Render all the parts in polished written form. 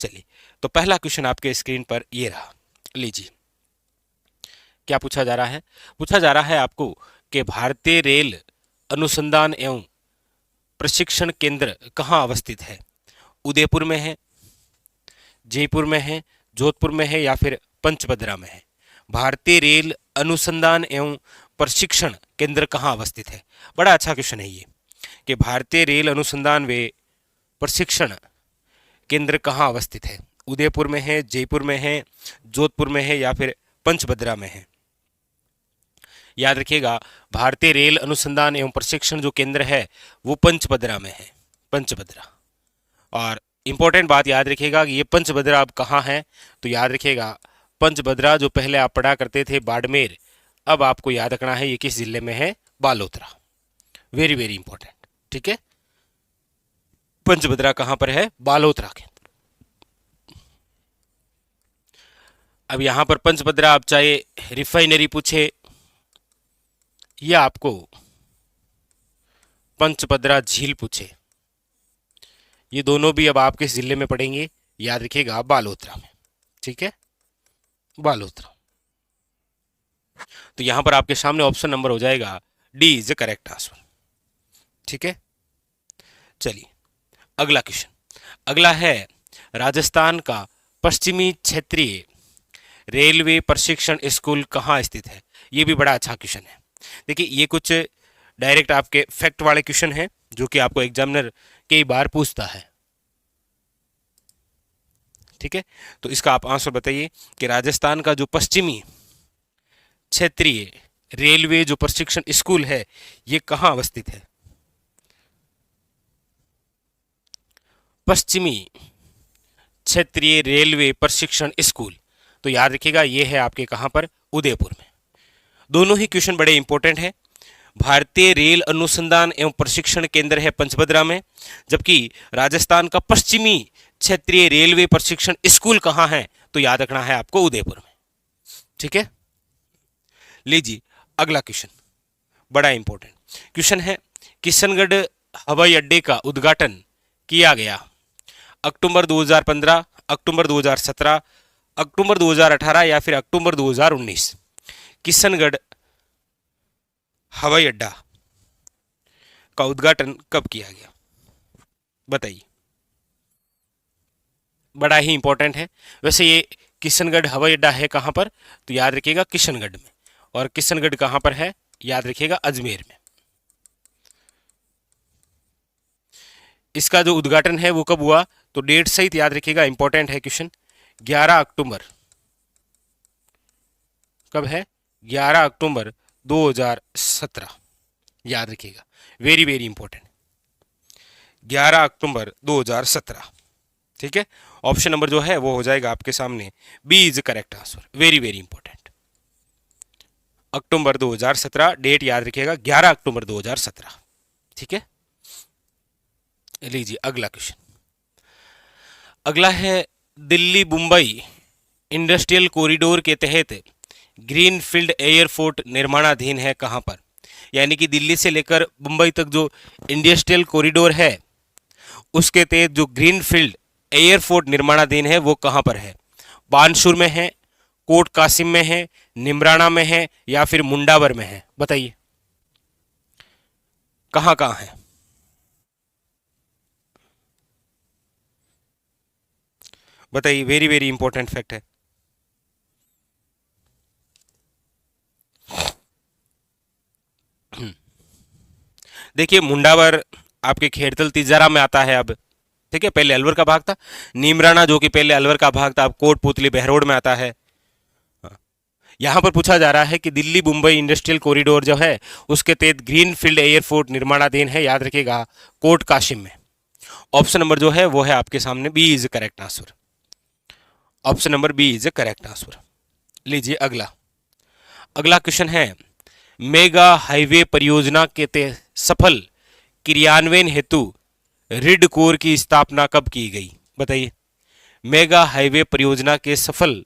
चलिए, तो पहला क्वेश्चन आपके स्क्रीन पर ये रहा। लीजिए, क्या पूछा जा रहा है? पूछा जा रहा है आपको कि भारतीय रेल अनुसंधान एवं प्रशिक्षण केंद्र कहाँ अवस्थित है? उदयपुर में है, जयपुर में है, जोधपुर में है या फिर पंचभद्रा में है? भारतीय रेल अनुसंधान एवं प्रशिक्षण केंद्र कहाँ अवस्थित है? बड़ा अच्छा क्वेश्चन है ये कि भारतीय रेल अनुसंधान व प्रशिक्षण केंद्र कहाँ अवस्थित है? उदयपुर में है, जयपुर में है, जोधपुर में है या फिर पंचभद्रा में है? याद रखिएगा, भारतीय रेल अनुसंधान एवं प्रशिक्षण जो केंद्र है वो पंचभद्रा में है, पंचभद्रा। और इंपॉर्टेंट बात याद रखिएगा कि ये पंचभद्रा अब कहाँ है, तो याद रखिएगा पंचभद्रा जो पहले आप पढ़ा करते थे बाड़मेर, अब आपको याद रखना है ये किस जिले में है? बालोतरा। वेरी वेरी इंपॉर्टेंट, ठीक है। पंचभद्रा कहाँ पर है? बालोतरा के। अब यहां पर पंचभद्रा आप चाहे रिफाइनरी पूछे या आपको पंचभद्रा झील पूछे, ये दोनों भी अब आप किस जिले में पढ़ेंगे? याद रखिएगा बालोतरा में, ठीक है, बालोतरा। तो यहां पर आपके सामने ऑप्शन नंबर हो जाएगा D is the correct answer, ठीक है। चलिए, अगला क्वेश्चन। अगला है राजस्थान का पश्चिमी क्षेत्रीय रेलवे प्रशिक्षण स्कूल कहाँ स्थित है? ये भी बड़ा अच्छा क्वेश्चन है। देखिए, ये कुछ डायरेक्ट आपके फैक्ट वाले क्वेश्चन हैं जो कि आपको एग्जामिनर कई बार पूछता है, ठीक है। तो इसका आप आंसर बताइए कि राजस्थान का जो पश्चिमी क्षेत्रीय रेलवे जो प्रशिक्षण स्कूल है ये कहाँ अवस्थित है? पश्चिमी क्षेत्रीय रेलवे प्रशिक्षण स्कूल, तो याद रखिएगा ये है आपके कहां पर? उदयपुर में। दोनों ही क्वेश्चन बड़े इंपॉर्टेंट हैं। भारतीय रेल अनुसंधान एवं प्रशिक्षण केंद्र है पंचभद्रा में, जबकि राजस्थान का पश्चिमी क्षेत्रीय रेलवे प्रशिक्षण स्कूल कहां है? तो याद रखना है आपको उदयपुर में, ठीक है। लीजिए, अगला क्वेश्चन बड़ा इंपॉर्टेंट क्वेश्चन है। किशनगढ़ हवाई अड्डे का उद्घाटन किया गया अक्टूबर 2015, अक्टूबर 2017, अक्टूबर 2018 या फिर अक्टूबर 2019? किशनगढ़ हवाई अड्डा का उद्घाटन कब किया गया? बताइए, बड़ा ही इंपॉर्टेंट है। वैसे ये किशनगढ़ हवाई अड्डा है कहां पर? तो याद रखिएगा किशनगढ़ में। और किशनगढ़ कहां पर है? याद रखिएगा अजमेर में। इसका जो उद्घाटन है वो कब हुआ? तो डेट सहित याद रखिएगा, इंपॉर्टेंट है क्वेश्चन। 11 अक्टूबर। कब है? 11 अक्टूबर 2017। याद रखिएगा, वेरी वेरी इंपॉर्टेंट। 11 अक्टूबर 2017, ठीक है। ऑप्शन नंबर जो है वो हो जाएगा आपके सामने B is correct answer, very very important. October 2017 date याद रखिएगा, 11 अक्टूबर 2017, ठीक है। लीजिए, अगला क्वेश्चन। अगला है दिल्ली मुंबई इंडस्ट्रियल कॉरिडोर के तहत ग्रीनफील्ड एयरपोर्ट निर्माणाधीन है कहां पर? यानी कि दिल्ली से लेकर मुंबई तक जो इंडस्ट्रियल कॉरिडोर है उसके तहत जो ग्रीनफील्ड एयरपोर्ट निर्माणाधीन है वो कहां पर है? बानसूर में है, कोट कासिम में है, निमराना में है या फिर मुंडावर में है? बताइए, कहां कहां है? बताइए, वेरी वेरी इंपॉर्टेंट फैक्ट है। देखिए, मुंडावर आपके खेड़तल तिजारा में आता है अब, ठीक है। पहले अलवर का भाग था। नीमराना जो कि पहले अलवर का भाग था अब कोटपुतली बहरोड में आता है। यहां पर पूछा जा रहा है कि दिल्ली मुंबई इंडस्ट्रियल कॉरिडोर जो है उसके तहत ग्रीनफील्ड एयरपोर्ट निर्माणाधीन है, याद रखिएगा कोट काशिम में। ऑप्शन नंबर जो है वो है आपके सामने B is correct answer. Option number B is correct answer. लीजिए, अगला अगला क्वेश्चन है मेगा हाईवे परियोजना के तहत सफल क्रियान्वयन हेतु रिड कोर की स्थापना कब की गई? बताइए, मेगा हाईवे परियोजना के सफल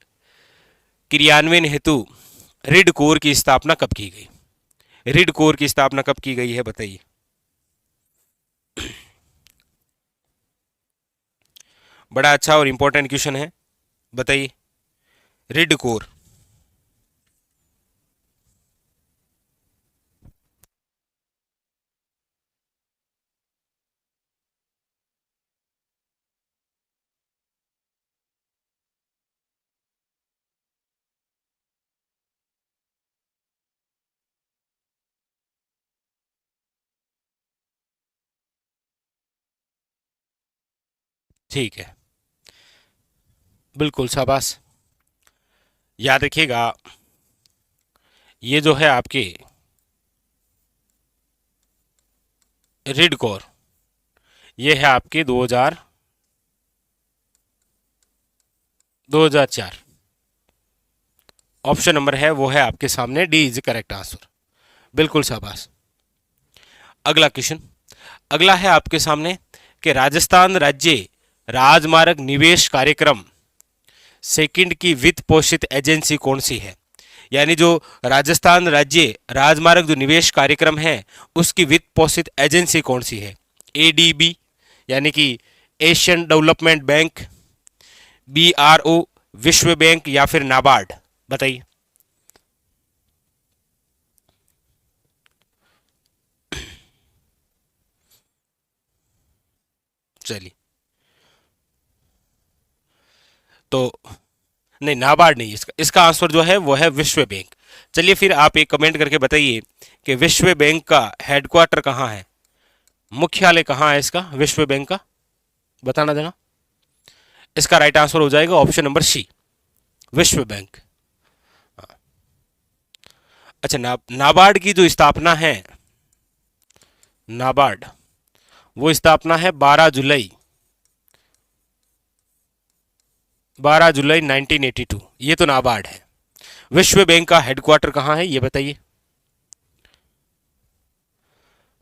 क्रियान्वयन हेतु रिड कोर की स्थापना कब की गई? रिड कोर की स्थापना कब की गई है? बताइए। बड़ा अच्छा और इंपॉर्टेंट क्वेश्चन है, बताइए। रिड कोर। ठीक है, बिल्कुल शाबाश। याद रखिएगा, ये जो है आपके रिड कोर, ये है आपके 2004। ऑप्शन नंबर है वो है आपके सामने, डी इज करेक्ट आंसर। बिल्कुल शाबाश। अगला क्वेश्चन, अगला है आपके सामने कि राजस्थान राज्य राजमार्ग निवेश कार्यक्रम सेकंड की वित्त पोषित एजेंसी कौन सी है। यानी जो राजस्थान राज्य राजमार्ग जो निवेश कार्यक्रम है उसकी वित्त पोषित एजेंसी कौन सी है। एडीबी यानी कि एशियन डेवलपमेंट बैंक, बीआरओ विश्व बैंक, या फिर नाबार्ड, बताइए। चलिए, तो नहीं, नाबार्ड नहीं, इसका आंसर जो है वो है विश्व बैंक। चलिए फिर आप एक कमेंट करके बताइए कि विश्व बैंक का हेडक्वार्टर कहाँ है, मुख्यालय कहाँ है इसका, विश्व बैंक का, बताना देना। इसका राइट आंसर हो जाएगा ऑप्शन नंबर सी, विश्व बैंक। अच्छा, नाबार्ड की जो स्थापना है, नाबार्ड, वो स्थापना है 12 जुलाई 1982। ये तो नाबार्ड है। विश्व बैंक का हेडक्वार्टर कहाँ है ये बताइए।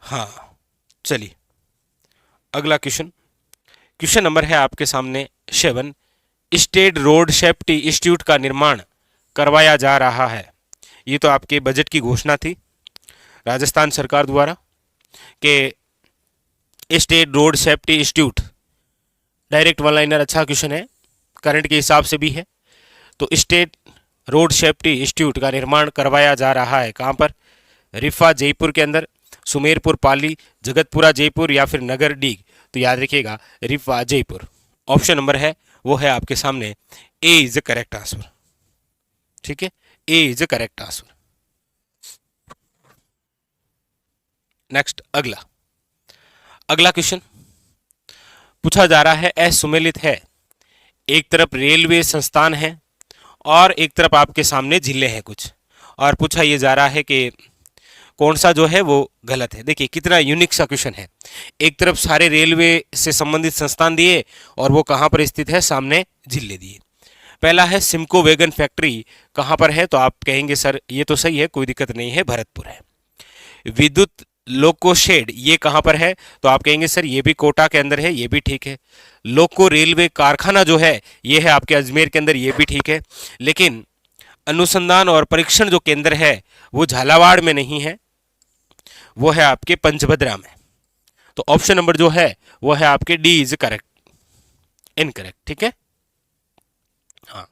हाँ, चलिए अगला क्वेश्चन, क्वेश्चन नंबर है आपके सामने 7। स्टेट रोड सेफ्टी इंस्टीट्यूट का निर्माण करवाया जा रहा है। ये तो आपके बजट की घोषणा थी राजस्थान सरकार द्वारा कि state road safety institute, direct one liner, अच्छा क्वेश्चन है, करंट के हिसाब से भी है। तो स्टेट रोड सेफ्टी इंस्टीट्यूट का निर्माण करवाया जा रहा है कहाँ पर, रिफा जयपुर के अंदर, सुमेरपुर पाली, जगतपुरा जयपुर, या फिर नगर डीग। तो याद रखिएगा रिफा जयपुर। ऑप्शन नंबर है वो है आपके सामने, A is the correct answer. ठीक है, A is the correct answer. Next, अगला अगला क्वेश्चन पूछा जा रहा है, असुमेलित है। एक तरफ रेलवे संस्थान है और एक तरफ आपके सामने जिले हैं कुछ, और पूछा ये जा रहा है कि कौन सा जो है वो गलत है। देखिए कितना यूनिक सा क्वेश्चन है। एक तरफ सारे रेलवे से संबंधित संस्थान दिए और वो कहाँ पर स्थित है, सामने जिले दिए। पहला है सिमको वैगन फैक्ट्री, कहाँ पर है, तो आप कहेंगे सर ये तो सही है, कोई दिक्कत नहीं है, भरतपुर है। विद्युत लोको शेड ये कहाँ पर है, तो आप कहेंगे सर ये भी कोटा के अंदर है, ये भी ठीक है। लोको रेलवे कारखाना जो है ये है आपके अजमेर के अंदर, ये भी ठीक है। लेकिन अनुसंधान और परीक्षण जो केंद्र है वो झालावाड़ में नहीं है, वो है आपके पंचभद्रा में। तो ऑप्शन नंबर जो है वो है आपके डी इज करेक्ट, इनकरेक्ट। ठीक है, हाँ,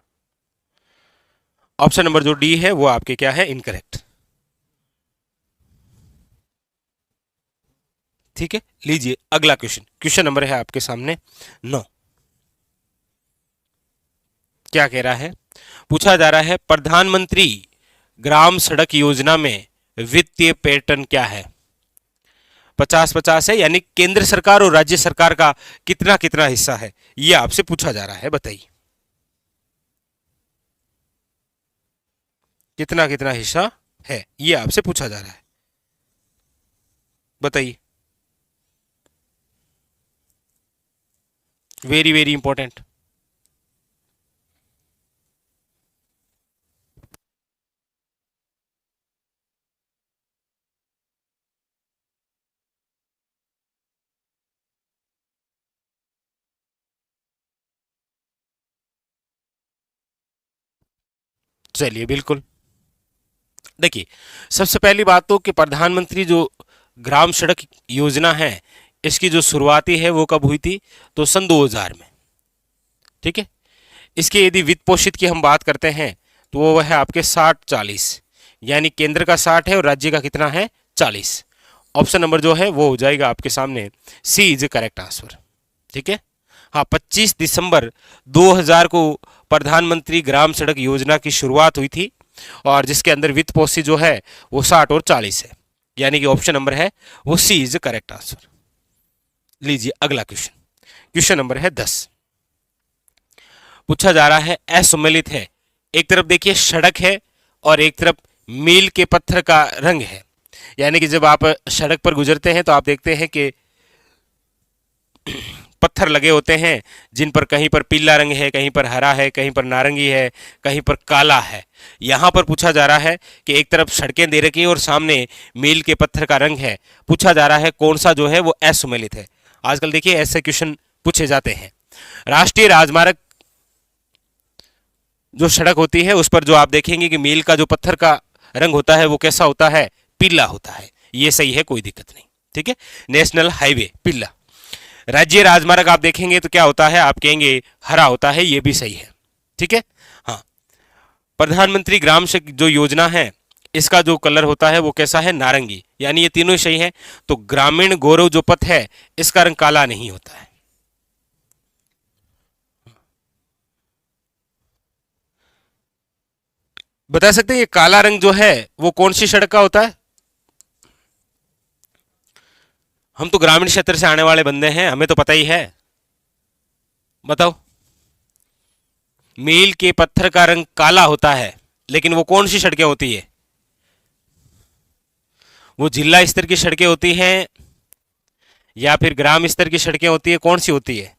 ऑप्शन नंबर जो डी है वो आपके क्या है, इनकरेक्ट। ठीक है, लीजिए अगला क्वेश्चन, क्वेश्चन नंबर है आपके सामने 9। क्या कह रहा है, पूछा जा रहा है प्रधानमंत्री ग्राम सड़क योजना में वित्तीय पैटर्न क्या है। 50-50 है, यानी केंद्र सरकार और राज्य सरकार का कितना कितना हिस्सा है, यह आपसे पूछा जा रहा है, बताइए कितना कितना हिस्सा है, यह आपसे पूछा जा रहा है, बताइए। Very very important. चलिए बिल्कुल, देखिए सबसे पहली बात तो कि प्रधानमंत्री जो ग्राम सड़क योजना है इसकी जो शुरुआती है वो कब हुई थी, तो सन 2000 में। ठीक है। इसके यदि वित्त पोषित की हम बात करते हैं तो वो है आपके 60-40, यानी केंद्र का 60 है और राज्य का कितना है 40। ऑप्शन नंबर जो है वो हो जाएगा आपके सामने सी इज करेक्ट आंसर। ठीक है। हाँ, 25 दिसंबर 2000 को प्रधानमंत्री ग्राम सड़क योजना की शुरुआत हुई थी और जिसके अंदर वित्त पोषित जो है वो 60 और 40 है, यानी कि ऑप्शन नंबर है वो सी इज करेक्ट आंसर। लीजिए अगला क्वेश्चन, क्वेश्चन नंबर है 10। पूछा जा रहा है असुमेलित है, एक तरफ देखिए सड़क है और एक तरफ मील के पत्थर का रंग है, यानी कि जब आप सड़क पर गुजरते हैं तो आप देखते हैं कि पत्थर लगे होते हैं जिन पर कहीं पर पीला रंग है, कहीं पर हरा है, कहीं पर नारंगी है, कहीं पर काला है। यहां पर पूछा जा रहा है कि एक तरफ सड़कें दे रखी है और सामने मील के पत्थर का रंग है। पूछा जा रहा है कौन सा जो है वो असुमेलित है। आजकल देखिए ऐसे क्वेश्चन पूछे जाते हैं। राष्ट्रीय राजमार्ग जो सड़क होती है उस पर जो आप देखेंगे कि मील का जो पत्थर का रंग होता है वो कैसा होता है, पीला होता है। ये सही है, कोई दिक्कत नहीं। ठीक है। नेशनल हाईवे पीला। राज्य राजमार्ग आप देखेंगे तो क्या होता है, आप कहेंगे हरा होता है, ये भी सही है। ठीक है। हाँ, प्रधानमंत्री ग्राम सड़क जो योजना है इसका जो कलर होता है वो कैसा है, नारंगी, यानी ये तीनों ही सही है। तो ग्रामीण गौरव जो पथ है इसका रंग काला नहीं होता है। बता सकते हैं ये काला रंग जो है वो कौन सी सड़क का होता है? हम तो ग्रामीण क्षेत्र से आने वाले बंदे हैं, हमें तो पता ही है। बताओ। मील के पत्थर का रंग काला होता है, लेकिन वो कौन सी सड़कें होती है? वो जिला स्तर की सड़कें होती हैं या फिर ग्राम स्तर की सड़कें होती है, कौन सी होती है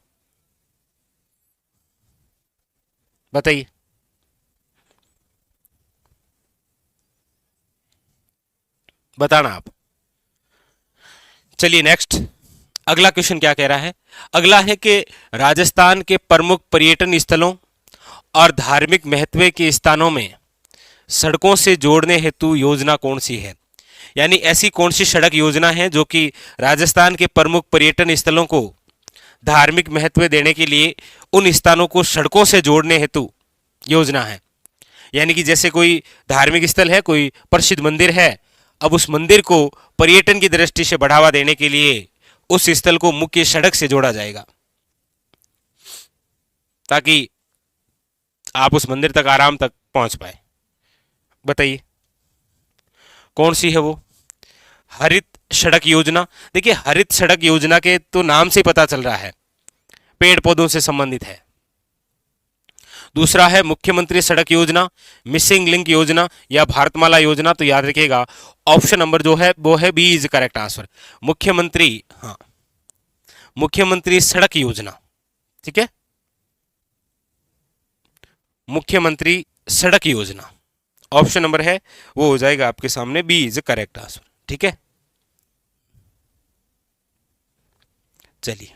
बताइए। बताना आप। चलिए नेक्स्ट, अगला क्वेश्चन क्या कह रहा है। अगला है कि राजस्थान के प्रमुख पर्यटन स्थलों और धार्मिक महत्व के स्थानों में सड़कों से जोड़ने हेतु योजना कौन सी है, यानी ऐसी कौन सी सड़क योजना है जो कि राजस्थान के प्रमुख पर्यटन स्थलों को धार्मिक महत्व देने के लिए उन स्थानों को सड़कों से जोड़ने हेतु योजना है। यानी कि जैसे कोई धार्मिक स्थल है, कोई प्रसिद्ध मंदिर है, अब उस मंदिर को पर्यटन की दृष्टि से बढ़ावा देने के लिए उस स्थल को मुख्य सड़क से जोड़ा जाएगा ताकि आप उस मंदिर तक आराम तक पहुंच पाए। बताइए कौन सी है वो? हरित सड़क योजना। देखिए हरित सड़क योजना के तो नाम से पता चल रहा है पेड़ पौधों से संबंधित है। दूसरा है मुख्यमंत्री सड़क योजना, मिसिंग लिंक योजना या भारतमाला योजना। तो याद रखिएगा ऑप्शन नंबर जो है वो है बी इज करेक्ट आंसर, मुख्यमंत्री। हाँ, मुख्यमंत्री सड़क योजना। ठीक है, मुख्यमंत्री सड़क योजना ऑप्शन नंबर है वो हो जाएगा आपके सामने बी इज करेक्ट आंसर। ठीक है। चलिए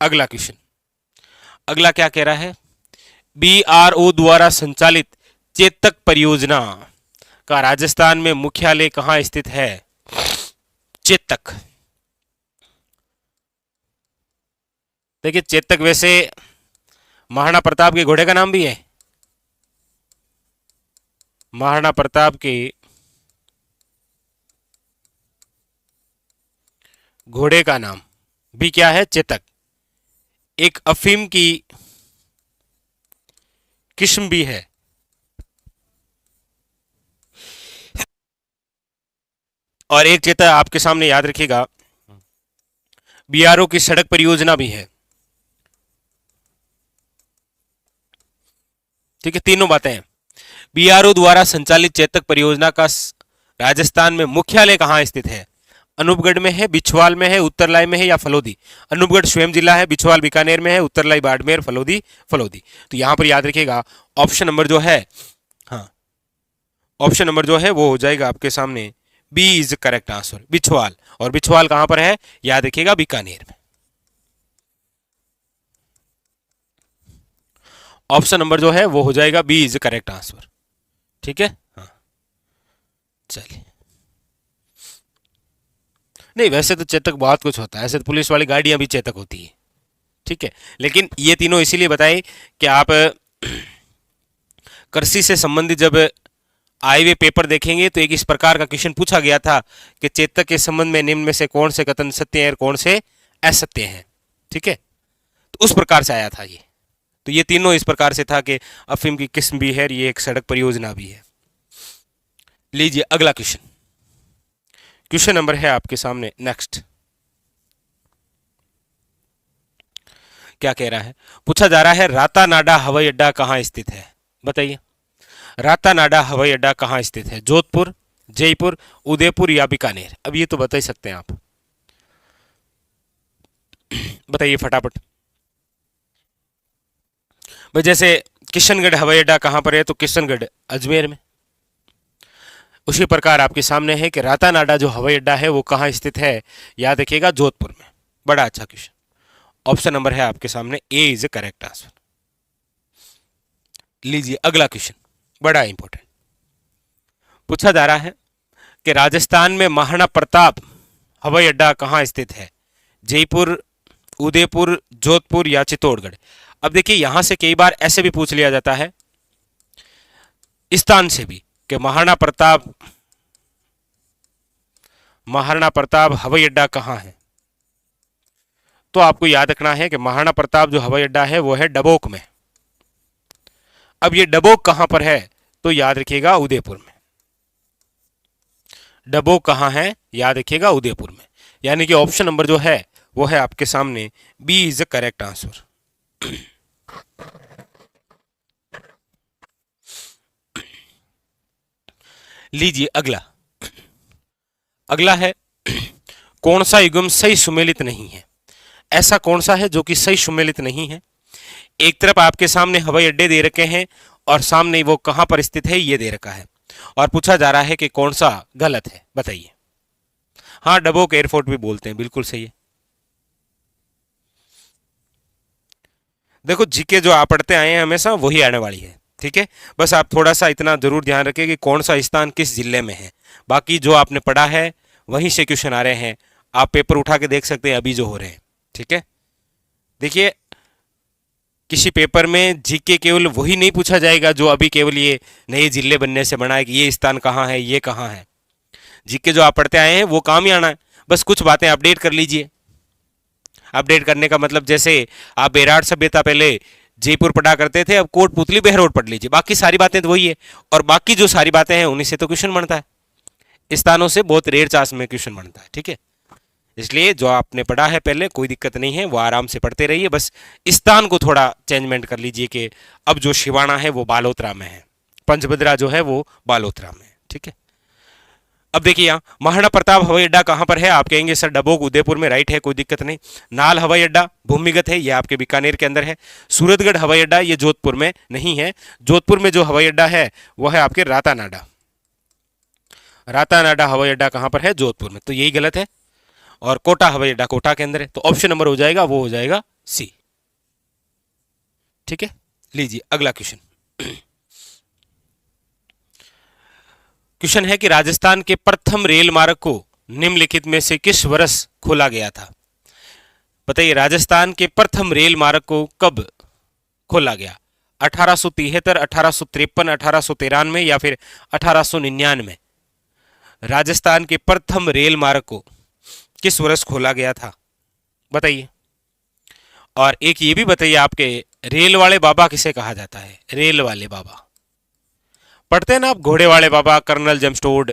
अगला क्वेश्चन, अगला क्या कह रहा है। बीआरओ द्वारा संचालित चेतक परियोजना का राजस्थान में मुख्यालय कहां स्थित है? चेतक, देखिए चेतक वैसे महाराणा प्रताप के घोड़े का नाम भी है। महाराणा प्रताप के घोड़े का नाम भी क्या है? चेतक। एक अफीम की किस्म भी है। और एक चेता आपके सामने याद रखिएगा बीआरओ की सड़क परियोजना भी है। ठीक है, तीनों बातें हैं। बीआरओ द्वारा संचालित चेतक परियोजना का राजस्थान में मुख्यालय कहां स्थित है? अनूपगढ़ में है, बिछवाल में है, उत्तरलाई में है या फलोदी? अनूपगढ़ स्वयं जिला है, बिछवाल बीकानेर में है, उत्तरलाई बाड़मेर, फलोदी फलोदी। तो यहां पर याद रखिएगा ऑप्शन नंबर जो है, हाँ ऑप्शन नंबर जो है वो हो जाएगा आपके सामने बी इज करेक्ट आंसर, बिछवाल। और बिछवाल कहां पर है? याद रखिएगा बीकानेर में। ऑप्शन नंबर जो है वो हो जाएगा बी इज करेक्ट आंसर। ठीक है। हाँ चलिए, नहीं वैसे तो चेतक बहुत कुछ होता है, ऐसे तो पुलिस वाली गाड़ियां भी चेतक होती है। ठीक है, लेकिन ये तीनों इसीलिए बताए कि आप कृषि से संबंधित जब आए हुए पेपर देखेंगे तो एक इस प्रकार का क्वेश्चन पूछा गया था कि चेतक के संबंध में निम्न में से कौन से कथन सत्य हैं और कौन से असत्य हैं। ठीक है, तो उस प्रकार से आया था ये। तो ये तीनों इस प्रकार से था कि अफीम की किस्म भी है और ये एक सड़क परियोजना भी है। लीजिए अगला क्वेश्चन, क्वेश्चन नंबर है आपके सामने नेक्स्ट। क्या कह रहा है, पूछा जा रहा है रातानाडा हवाई अड्डा कहाँ स्थित है, बताइए। रातानाडा हवाई अड्डा कहाँ स्थित है, जोधपुर, जयपुर, उदयपुर या बीकानेर। अब ये तो बता ही सकते हैं आप, बताइए फटाफट। भाई जैसे किशनगढ़ हवाई अड्डा कहाँ पर है, तो किशनगढ़ अजमेर में। उसी प्रकार आपके सामने है कि रातानाडा जो हवाई अड्डा है वो कहाँ स्थित है, याद रखिएगा जोधपुर में। बड़ा अच्छा क्वेश्चन। ऑप्शन नंबर है आपके सामने A is A correct answer. लीजिए अगला क्वेश्चन, बड़ा इंपॉर्टेंट। पूछा जा रहा है कि राजस्थान में महाराणा प्रताप हवाई अड्डा कहाँ स्थित है, जयपुर, उदयपुर, जोधपुर या चित्तौड़गढ़। अब देखिए यहां से कई बार ऐसे भी पूछ लिया जाता है स्थान से भी कि महाराणा प्रताप हवाई अड्डा कहाँ है। तो आपको याद रखना है कि महाराणा प्रताप जो हवाई अड्डा है वो है डबोक में। अब ये डबोक कहां पर है, तो याद रखिएगा उदयपुर में। डबोक कहां है, याद रखिएगा उदयपुर में। यानी कि ऑप्शन नंबर जो है वो है आपके सामने B is the correct answer. लीजिए अगला, अगला है कौन सा युग्म सही सुमेलित नहीं है। ऐसा कौन सा है जो कि सही सुमेलित नहीं है। एक तरफ आपके सामने हवाई अड्डे दे रखे हैं और सामने वो कहां पर स्थित है ये दे रखा है, और पूछा जा रहा है कि कौन सा गलत है, बताइए। हाँ, डबोक एयरपोर्ट भी बोलते हैं, बिल्कुल सही है। देखो जीके जो आप पढ़ते आए हैं हमेशा वही आने वाली है, ठीक है। बस आप थोड़ा सा इतना जरूर ध्यान रखें कि कौन सा स्थान किस जिले में है। बाकी जो आपने पढ़ा है वहीं से क्वेश्चन आ रहे हैं, आप पेपर उठा के देख सकते हैं अभी जो हो रहे हैं, ठीक है। देखिए किसी पेपर में जीके केवल वही नहीं पूछा जाएगा जो अभी केवल ये नए जिले बनने से बना है कि ये स्थान कहाँ है, ये कहाँ है। जीके जो आप पढ़ते आए हैं वो काम ही आना है, बस कुछ बातें अपडेट कर लीजिए। अपडेट करने का मतलब जैसे आप बेराड़ सभ्यता पहले जयपुर पढ़ा करते थे, अब कोटपुतली बहरोड पढ़ लीजिए, बाकी सारी बातें तो वही है। और बाकी जो सारी बातें हैं उन्हीं से तो क्वेश्चन बनता है, स्थानों से बहुत रेयर चांस में क्वेश्चन बनता है, ठीक है। इसलिए जो आपने पढ़ा है पहले कोई दिक्कत नहीं है, वो आराम से पढ़ते रहिए, बस स्थान को थोड़ा चेंजमेंट कर लीजिए कि अब जो शिवाना है वो बालोतरा में है, पंचभद्रा जो है वो बालोतरा में है, ठीक है। अब देखिए यहाँ महाराणा प्रताप हवाई अड्डा कहाँ पर है, आप कहेंगे सर डबोक उदयपुर में, राइट है, कोई दिक्कत नहीं। नाल हवाई अड्डा भूमिगत है, ये आपके बीकानेर के अंदर है। सूरतगढ़ हवाई अड्डा ये जोधपुर में नहीं है, जोधपुर में जो हवाई अड्डा है वो है आपके रातानाडा। रातानाडा हवाई अड्डा कहाँ पर है, जोधपुर में, तो यही गलत है। और कोटा हवाई अड्डा कोटा के अंदर है, तो ऑप्शन नंबर हो जाएगा वो हो जाएगा सी, ठीक है। लीजिए अगला क्वेश्चन। क्वेश्चन है कि राजस्थान के प्रथम रेल मार्ग को निम्नलिखित में से किस वर्ष खोला गया था, बताइए। राजस्थान के प्रथम रेल मार्ग को कब खोला गया, 1873, 1853, 1893 या फिर 1899। राजस्थान के प्रथम रेल मार्ग को किस वर्ष खोला गया था, बताइए। और एक ये भी बताइए आपके रेल वाले बाबा किसे कहा जाता है, रेल वाले बाबा पढ़ते हैं ना आप, घोड़े वाले बाबा कर्नल जमस्टोड,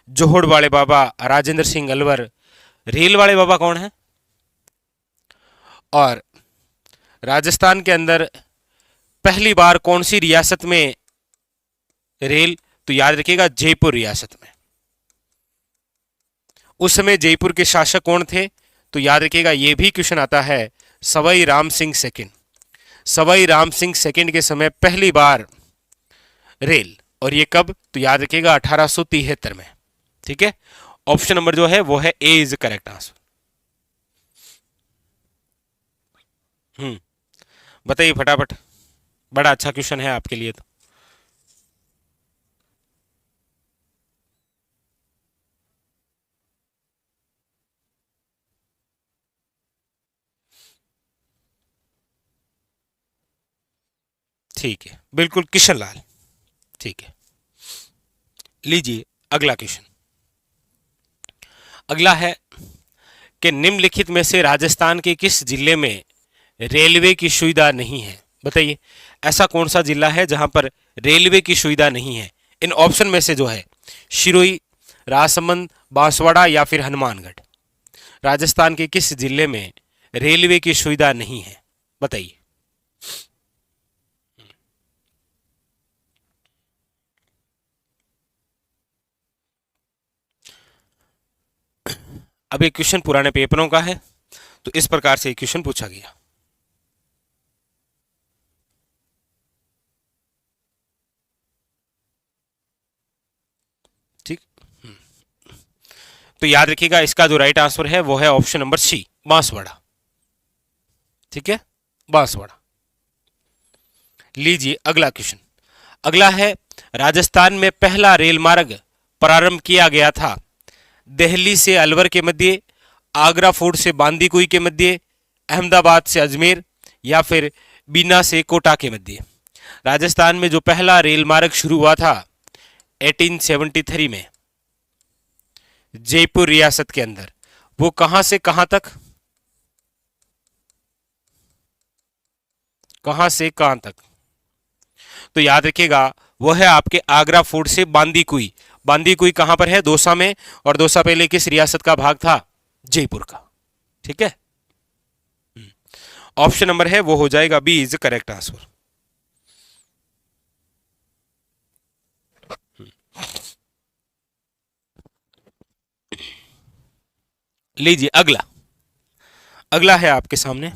जोहड़ वाले बाबा राजेंद्र सिंह अलवर, रेल वाले बाबा कौन है। और राजस्थान के अंदर पहली बार कौन सी रियासत में रेल, तो याद रखिएगा जयपुर रियासत में। उस समय जयपुर के शासक कौन थे, तो याद रखिएगा ये भी क्वेश्चन आता है सवाई राम सिंह सेकंड। सवाई राम सिंह सेकंड के समय पहली बार रेल, और ये कब, तो याद रखिएगा 1873 में, ठीक है। ऑप्शन नंबर जो है वो है ए इज करेक्ट आंसर। बताइए फटाफट, बड़ा अच्छा क्वेश्चन है आपके लिए तो। ठीक है, बिल्कुल किशन लाल। ठीक है, लीजिए अगला क्वेश्चन। अगला है कि निम्नलिखित में से राजस्थान के किस जिले में रेलवे की सुविधा नहीं है? बताइए, ऐसा कौन सा जिला है जहां पर रेलवे की सुविधा नहीं है? इन ऑप्शन में से जो है सिरोही, राजसमंद, बांसवाड़ा या फिर हनुमानगढ़। राजस्थान के किस जिले में रेलवे की सुविधा नहीं है? बताइए। अब एक क्वेश्चन पुराने पेपरों का है, तो इस प्रकार से क्वेश्चन पूछा गया। ठीक, तो याद रखिएगा इसका जो राइट आंसर है वो है ऑप्शन नंबर सी, बांसवाड़ा। ठीक है, बांसवाड़ा। लीजिए अगला क्वेश्चन। अगला है, राजस्थान में पहला रेल मार्ग प्रारंभ किया गया था दिल्ली से अलवर के मध्य, आगरा फोर्ट से बांदीकुई के मध्य, अहमदाबाद से अजमेर या फिर बीना से कोटा के मध्य। राजस्थान में जो पहला रेल मार्ग शुरू हुआ था 1873 में जयपुर रियासत के अंदर, वो कहां से कहां तक, कहां से कहां तक? तो याद रखिएगा वो है आपके आगरा फोर्ट से बांदीकुई। बांदीकुई कहां पर है? दौसा में, और दौसा पहले किस रियासत का भाग था? जयपुर का। ठीक है, ऑप्शन नंबर है वो हो जाएगा बी इज करेक्ट आंसर। लीजिए अगला। अगला है आपके सामने,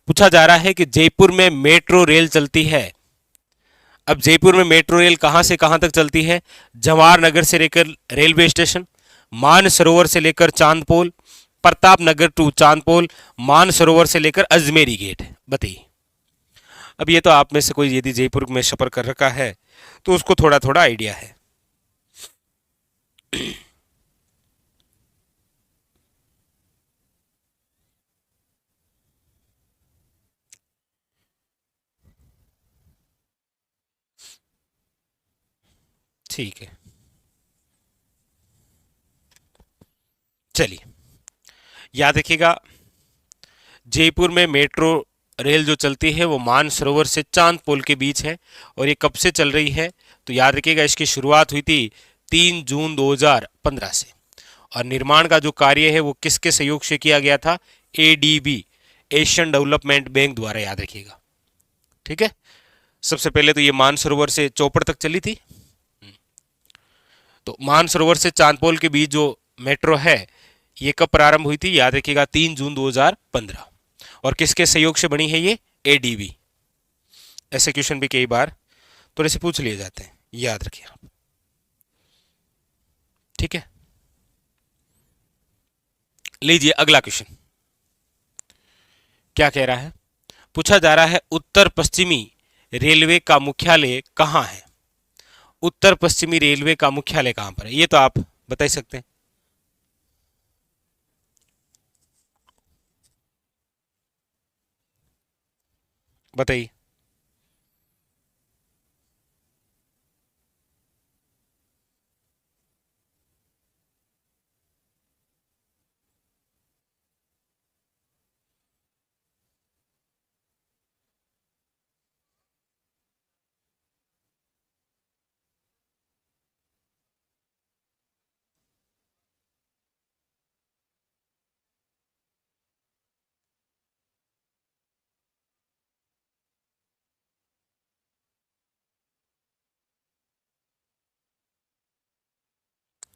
पूछा जा रहा है कि जयपुर में मेट्रो रेल चलती है। अब जयपुर में मेट्रो रेल कहां से कहां तक चलती है? जवाहर नगर से लेकर रेलवे स्टेशन, मानसरोवर से लेकर चांदपोल, प्रताप नगर टू चांदपोल, मानसरोवर से लेकर अजमेरी गेट। बताइए। अब ये तो आप में से कोई यदि जयपुर में सफर कर रखा है तो उसको थोड़ा थोड़ा आइडिया है। ठीक है, चलिए याद रखिएगा जयपुर में मेट्रो रेल जो चलती है वो मानसरोवर से चांदपोल के बीच है। और ये कब से चल रही है? तो याद रखिएगा इसकी शुरुआत हुई थी 3 जून 2015 से। और निर्माण का जो कार्य है वो किसके सहयोग से किया गया था? एडीबी, एशियन डेवलपमेंट बैंक द्वारा। याद रखिएगा। ठीक है, सबसे पहले तो ये मानसरोवर से चौपड़ तक चली थी। तो मानसरोवर से चांदपोल के बीच जो मेट्रो है ये कब प्रारंभ हुई थी? याद रखिएगा 3 जून 2015। और किसके सहयोग से बनी है ये? एडीबी। ऐसे क्वेश्चन भी कई बार थोड़े से पूछ लिए जाते हैं, याद रखिए आप। ठीक है, लीजिए अगला क्वेश्चन। क्या कह रहा है? पूछा जा रहा है उत्तर पश्चिमी रेलवे का मुख्यालय कहां है? उत्तर पश्चिमी रेलवे का मुख्यालय कहां पर है? ये तो आप बता ही सकते हैं। बताइए।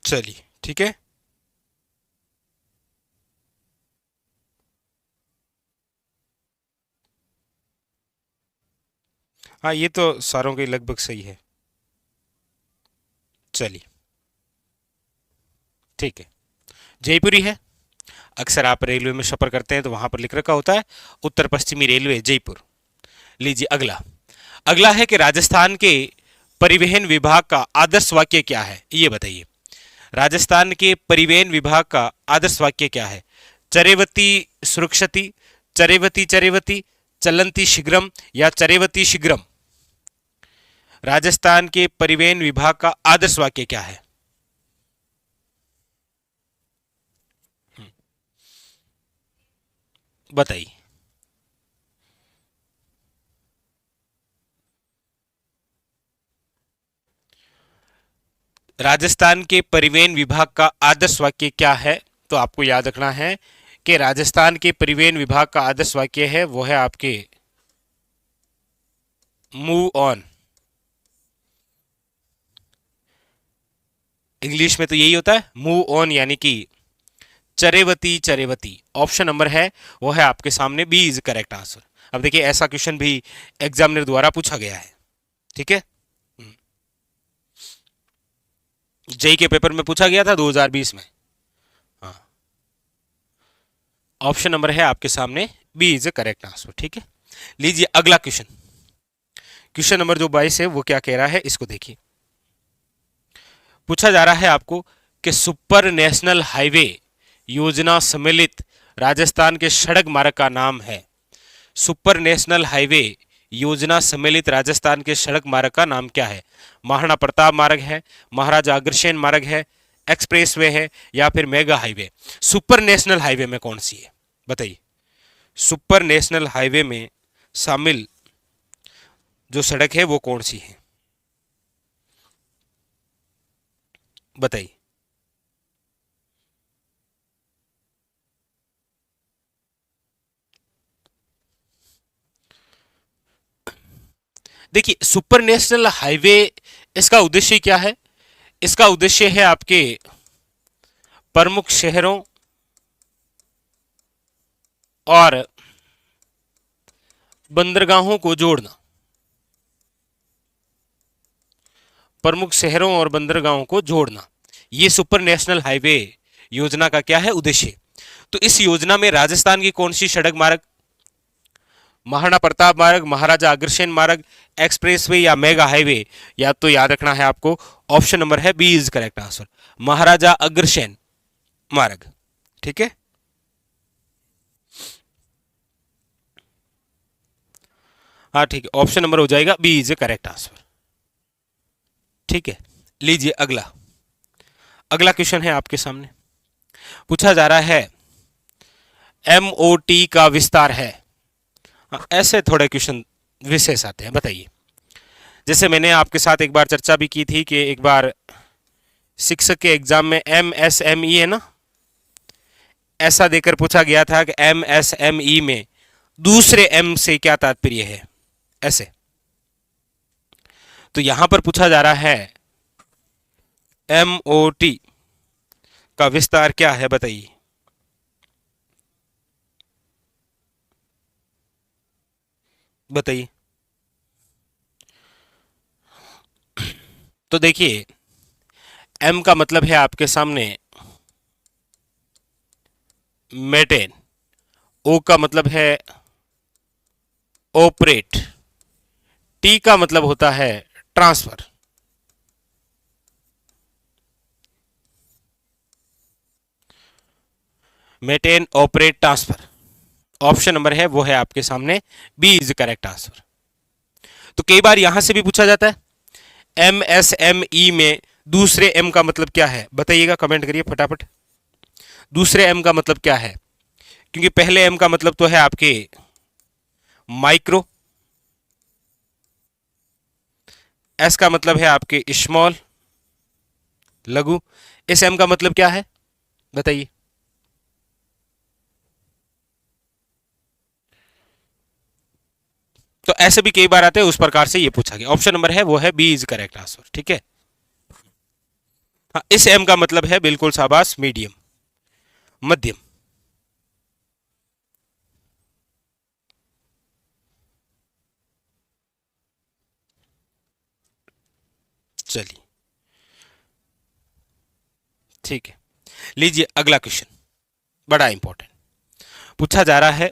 चलिए ठीक है, हाँ ये तो सारों के लगभग सही है। चलिए ठीक है, जयपुरी है। अक्सर आप रेलवे में सफर करते हैं तो वहां पर लिख रखा होता है उत्तर पश्चिमी रेलवे जयपुर। लीजिए अगला। अगला है कि राजस्थान के परिवहन विभाग का आदर्श वाक्य क्या है? ये बताइए। राजस्थान के परिवहन विभाग का आदर्श वाक्य क्या है? चरेवती सुरक्षति, चरेवती चरेवती, चलंती शीघ्रम या चरेवती शीघ्रम। राजस्थान के परिवहन विभाग का आदर्श वाक्य क्या है? बताइए। राजस्थान के परिवहन विभाग का आदर्श वाक्य क्या है? तो आपको याद रखना है कि राजस्थान के परिवहन विभाग का आदर्श वाक्य है वो है आपके मूव ऑन। इंग्लिश में तो यही होता है मूव ऑन, यानी कि चरेवती चरेवती। ऑप्शन नंबर है वो है आपके सामने बी इज करेक्ट आंसर। अब देखिए ऐसा क्वेश्चन भी एग्जामिनर द्वारा पूछा गया है, ठीक है। जेई के पेपर में पूछा गया था 2020 में। हाँ, ऑप्शन नंबर है आपके सामने बी इज करेक्ट आंसर, ठीक है। लीजिए अगला क्वेश्चन, क्वेश्चन नंबर जो 22 है वो क्या कह रहा है, इसको देखिए। पूछा जा रहा है आपको कि सुपर नेशनल हाईवे योजना सम्मिलित राजस्थान के सड़क मार्ग का नाम है। सुपर नेशनल हाईवे योजना सम्मिलित राजस्थान के सड़क मार्ग का नाम क्या है? महाराणा प्रताप मार्ग है, महाराजा अग्रसेन मार्ग है, एक्सप्रेसवे है या फिर mega highway. Super national highway में कौन सी है बताइए? सुपर नेशनल हाईवे में शामिल जो सड़क है वो कौन सी है बताइए। देखिए सुपर नेशनल हाईवे, इसका उद्देश्य क्या है? इसका उद्देश्य है आपके प्रमुख शहरों और बंदरगाहों को जोड़ना। प्रमुख शहरों और बंदरगाहों को जोड़ना, ये सुपर नेशनल हाईवे योजना का क्या है उद्देश्य। तो इस योजना में राजस्थान की कौन सी सड़क मार्ग? महाराणा प्रताप मार्ग, महाराजा अग्रसेन मार्ग, एक्सप्रेसवे या मेगा हाईवे? या तो याद रखना है आपको, ऑप्शन नंबर है B is correct answer, Maharaja Agrasen मार्ग, ठीक है। हाँ ठीक है, ऑप्शन नंबर हो जाएगा बी इज करेक्ट आंसर, ठीक है। लीजिए अगला, अगला क्वेश्चन है आपके सामने। पूछा जा रहा है एमओटी का विस्तार है। ऐसे थोड़े क्वेश्चन विशेष आते हैं, बताइए। जैसे मैंने आपके साथ एक बार चर्चा भी की थी कि एक बार शिक्षक के एग्जाम में एमएसएमई है ना, ऐसा देकर पूछा गया था कि एमएसएमई में दूसरे एम से क्या तात्पर्य है, ऐसे। तो यहां पर पूछा जा रहा है एमओटी का विस्तार क्या है बताइए। बताइए। तो देखिए एम का मतलब है आपके सामने मेंटेन, ओ का मतलब है ऑपरेट, टी का मतलब होता है transfer. Maintain, operate, transfer, option number है वो है आपके सामने बी इज करेक्ट आंसर। तो कई बार यहां से भी पूछा जाता है एमएसएमई में दूसरे एम का मतलब क्या है, बताइएगा, कमेंट करिए फटाफट। दूसरे एम का मतलब क्या है? क्योंकि पहले एम का मतलब तो है आपके माइक्रो, एस का मतलब है आपके स्मॉल, लघु, इस एम का मतलब क्या है बताइए। तो ऐसे भी कई बार आते हैं, उस प्रकार से ये पूछा गया। ऑप्शन नंबर है वो है बी इज करेक्ट आंसर, ठीक है। हाँ, इस एम का मतलब है बिल्कुल शाबाश, मीडियम, मध्यम। चलिए ठीक है, लीजिए अगला क्वेश्चन, बड़ा इंपॉर्टेंट। पूछा जा रहा है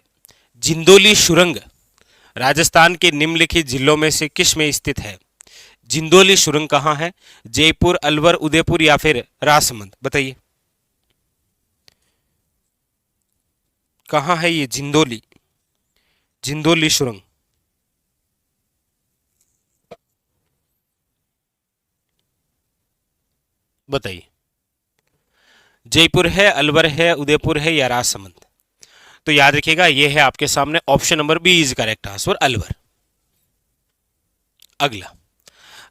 जिंदोली सुरंग राजस्थान के निम्नलिखित जिलों में से किस में स्थित है? जिंदोली सुरंग कहां है? जयपुर, अलवर, उदयपुर या फिर राजसमंद? बताइए कहां है ये जिंदोली जिंदोली सुरंग, बताइए। जयपुर है, अलवर है, उदयपुर है या राजसमंद? तो याद रखिएगा ये है आपके सामने option number B is correct answer, Alwar. अगला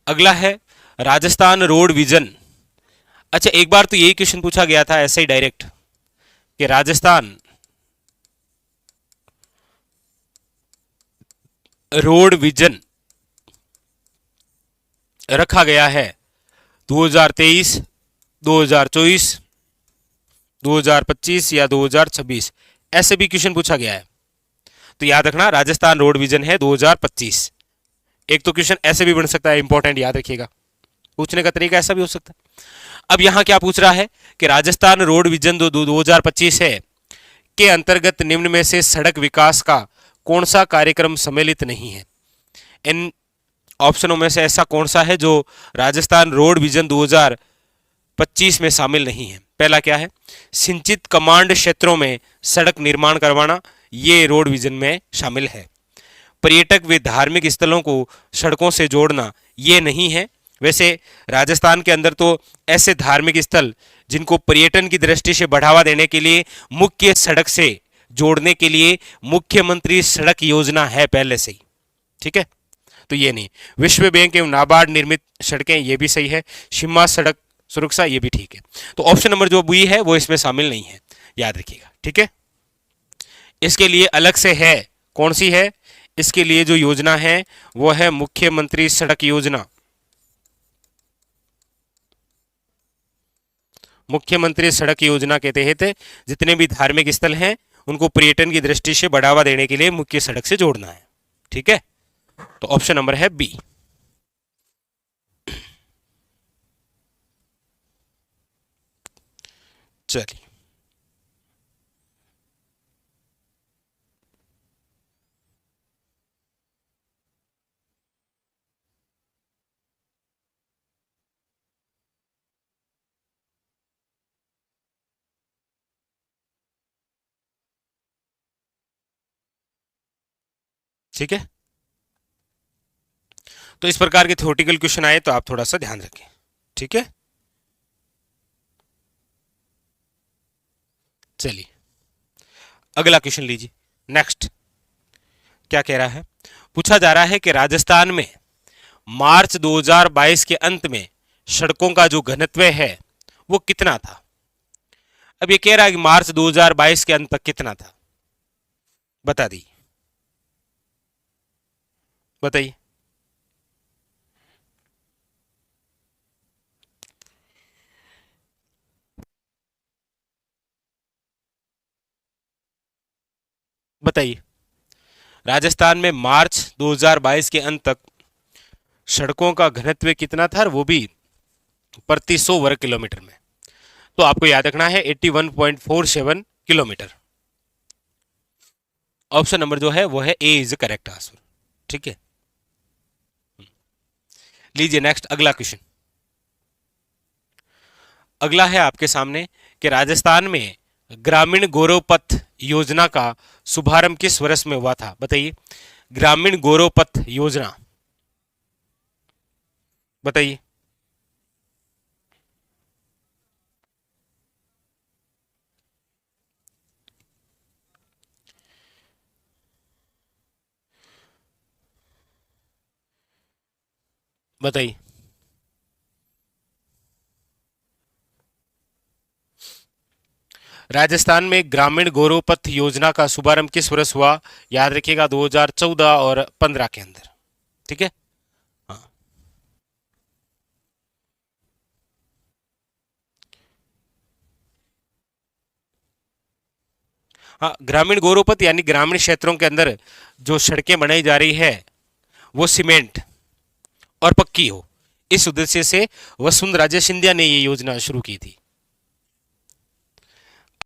अगला है राजस्थान रोड विजन। अच्छा, एक बार तो यही क्वेश्चन पूछा गया था ऐसे ही डायरेक्ट कि राजस्थान रोड विजन रखा गया है 2023, 2024, 2025 या 2026, ऐसे भी क्वेश्चन पूछा गया है। तो याद रखना राजस्थान रोड विजन है 2025। एक तो क्वेश्चन ऐसे भी बन सकता है, इंपॉर्टेंट याद रखिएगा, पूछने का तरीका ऐसा भी हो सकता है। अब यहां क्या पूछ रहा है कि राजस्थान रोड विजन 2025 है के अंतर्गत निम्न में से सड़क विकास का कौन सा कार्यक्रम सम्मिलित नहीं है? इन ऑप्शनों में से ऐसा कौन सा है जो राजस्थान रोड विजन 2025 में शामिल नहीं है? पहला क्या है? सिंचित कमांड क्षेत्रों में सड़क निर्माण करवाना, ये रोड विजन में शामिल है। पर्यटक व धार्मिक स्थलों को सड़कों से जोड़ना, ये नहीं है। वैसे राजस्थान के अंदर तो ऐसे धार्मिक स्थल जिनको पर्यटन की दृष्टि से बढ़ावा देने के लिए मुख्य सड़क से जोड़ने के लिए मुख्यमंत्री सड़क योजना है पहले से ही, ठीक है, तो ये नहीं। विश्व बैंक एवं नाबार्ड निर्मित सड़कें, ये भी सही है। सीमा सड़क सुरक्षा, ये भी ठीक है। तो ऑप्शन नंबर जो बी है वो इसमें शामिल नहीं है, याद रखिएगा, ठीक है। इसके लिए अलग से है, कौन सी है? इसके लिए जो योजना है वो है मुख्यमंत्री सड़क योजना। मुख्यमंत्री सड़क योजना के तहत जितने भी धार्मिक स्थल हैं उनको पर्यटन की दृष्टि से बढ़ावा देने के लिए मुख्य सड़क से जोड़ना है, ठीक है। तो ऑप्शन नंबर है बी। चलिए ठीक है। तो इस प्रकार के थ्योरेटिकल क्वेश्चन आए तो आप थोड़ा सा ध्यान रखें, ठीक है। चलिए अगला क्वेश्चन लीजिए। नेक्स्ट क्या कह रहा है? पूछा जा रहा है कि राजस्थान में मार्च 2022 के अंत में सड़कों का जो घनत्व है वो कितना था? अब ये कह रहा है कि मार्च 2022 के अंत तक कितना था, बता दी, बताइए। बताइए राजस्थान में मार्च 2022 के अंत तक सड़कों का घनत्व कितना था, और वो भी प्रति 100 वर्ग किलोमीटर में। तो आपको याद रखना है 81.47 किलोमीटर। ऑप्शन नंबर जो है वो है ए इज करेक्ट आंसर, ठीक है। लीजिए नेक्स्ट अगला क्वेश्चन। अगला है आपके सामने कि राजस्थान में ग्रामीण गौरव पथ योजना का शुभारंभ किस वर्ष में हुआ था? बताइए। ग्रामीण गौरव पथ योजना, बताइए। बताइए। राजस्थान में ग्रामीण गौरव पथ योजना का शुभारंभ किस वर्ष हुआ? याद रखिएगा 2014 और 15 के अंदर, ठीक है। हाँ, हाँ, ग्रामीण गौरव पथ यानी ग्रामीण क्षेत्रों के अंदर जो सड़कें बनाई जा रही है वो सीमेंट और पक्की हो, इस उद्देश्य से वसुंधरा राजे सिंधिया ने ये योजना शुरू की थी।